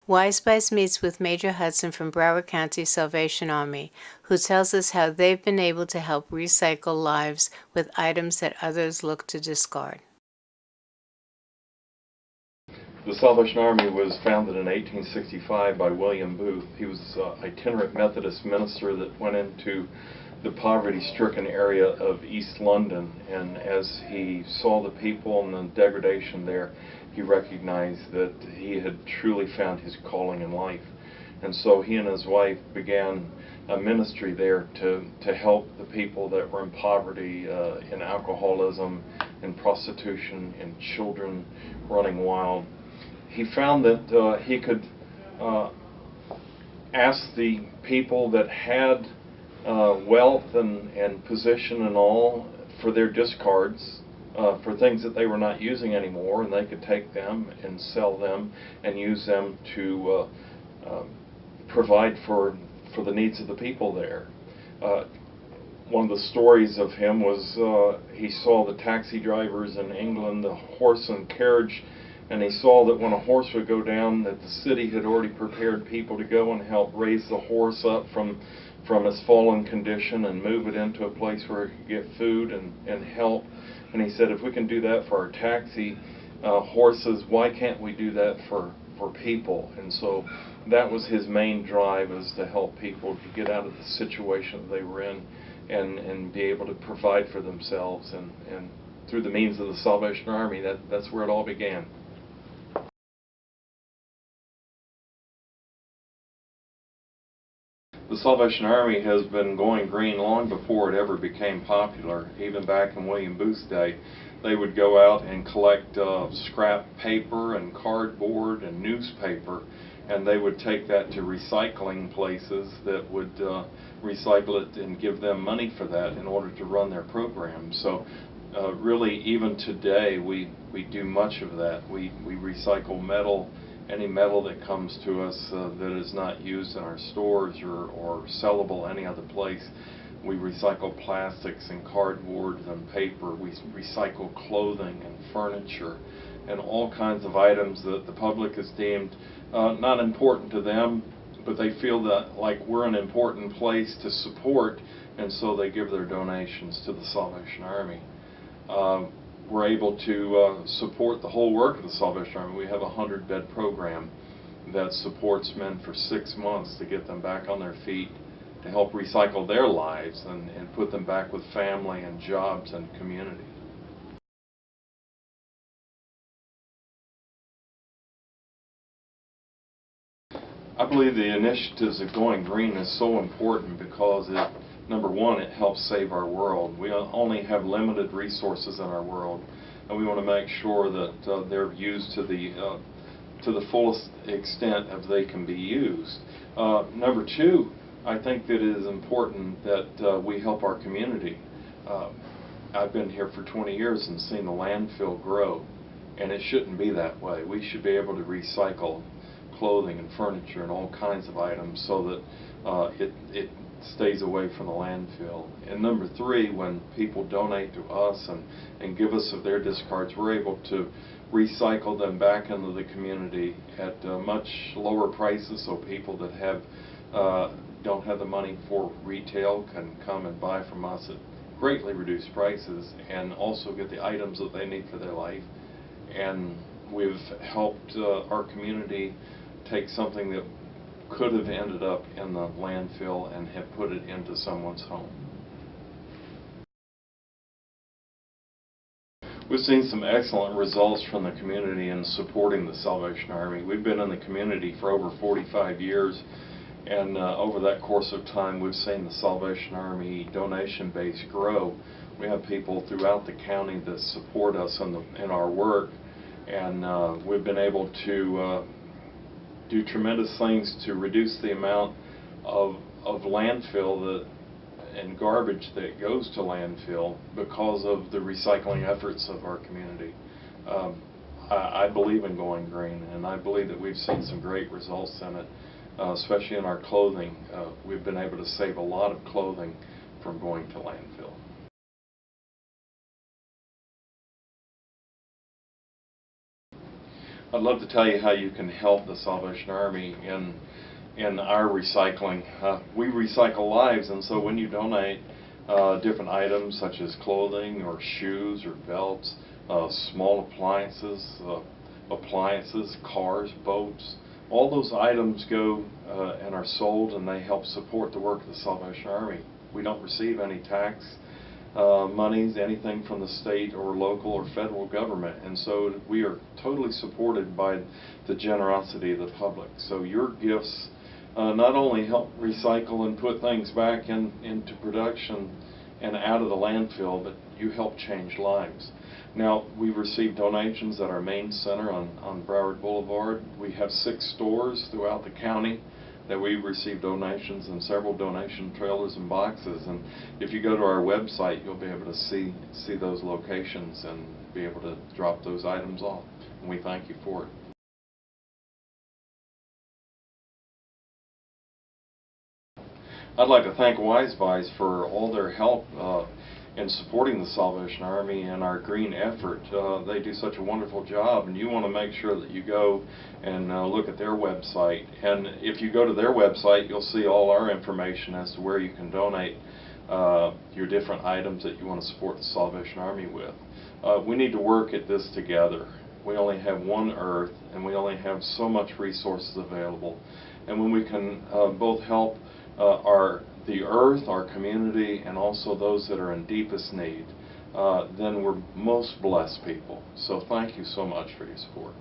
wiseBUYS meets with Major Hudson from Broward County Salvation Army, who tells us how they've been able to help recycle lives with items that others look to discard. The Salvation Army was founded in 1865 by William Booth. He was an itinerant Methodist minister that went into the poverty-stricken area of East London, and as he saw the people and the degradation there, he recognized that he had truly found his calling in life. And so he and his wife began a ministry there to help the people that were in poverty, in alcoholism, in prostitution, in children running wild. He found that he could ask the people that had wealth and position and all for their discards, for things that they were not using anymore, and they could take them and sell them and use them to provide for the needs of the people there. One of the stories of him was he saw the taxi drivers in England, the horse and carriage, and he saw that when a horse would go down, that the city had already prepared people to go and help raise the horse up from its fallen condition and move it into a place where it could get food and help. And he said, if we can do that for our taxi horses, why can't we do that for people? And so that was his main drive, was to help people to get out of the situation that they were in and be able to provide for themselves. And through the means of the Salvation Army, that's where it all began. The Salvation Army has been going green long before it ever became popular. Even back in William Booth's day, they would go out and collect scrap paper and cardboard and newspaper, and they would take that to recycling places that would recycle it and give them money for that in order to run their program. So really, even today, we do much of that. We recycle metal. Any metal that comes to us that is not used in our stores or sellable any other place. We recycle plastics and cardboard and paper. We recycle clothing and furniture and all kinds of items that the public has deemed not important to them, but they feel that like we're an important place to support, and so they give their donations to the Salvation Army. We're able to support the whole work of the Salvation Army. We have a 100-bed program that supports men for 6 months to get them back on their feet, to help recycle their lives and put them back with family and jobs and community. I believe the initiatives of Going Green is so important because number one, it helps save our world. We only have limited resources in our world, and we want to make sure that they're used to the fullest extent as they can be used. Number two, I think that it is important that we help our community. I've been here for 20 years and seen the landfill grow, and it shouldn't be that way. We should be able to recycle clothing and furniture and all kinds of items so that it stays away from the landfill. And number three, when people donate to us and give us of their discards, we're able to recycle them back into the community at much lower prices, so people that don't have the money for retail can come and buy from us at greatly reduced prices and also get the items that they need for their life. And we've helped our community take something that could have ended up in the landfill and have put it into someone's home. We've seen some excellent results from the community in supporting the Salvation Army. We've been in the community for over 45 years, and over that course of time we've seen the Salvation Army donation base grow. We have people throughout the county that support us in our work, and we've been able to do tremendous things to reduce the amount of landfill and garbage that goes to landfill because of the recycling efforts of our community. I believe in Going Green, and I believe that we've seen some great results in it, especially in our clothing. We've been able to save a lot of clothing from going to landfill. I'd love to tell you how you can help the Salvation Army in our recycling. We recycle lives, and so when you donate different items such as clothing or shoes or belts, small appliances, cars, boats, all those items go and are sold, and they help support the work of the Salvation Army. We don't receive any tax monies, anything from the state or local or federal government, and so we are totally supported by the generosity of the public. So your gifts not only help recycle and put things back into production and out of the landfill, but you help change lives. Now, we've received donations at our main center on Broward Boulevard. We have 6 stores throughout the county that we've received donations, and several donation trailers and boxes. And if you go to our website, you'll be able to see those locations and be able to drop those items off. And we thank you for it. I'd like to thank wiseBUYS for all their help in supporting the Salvation Army and our green effort. They do such a wonderful job, and you want to make sure that you go and look at their website. And if you go to their website, you'll see all our information as to where you can donate your different items that you want to support the Salvation Army with. We need to work at this together. We only have one earth, and we only have so much resources available. And when we can both help the earth, our community, and also those that are in deepest need, then we're most blessed people. So thank you so much for your support.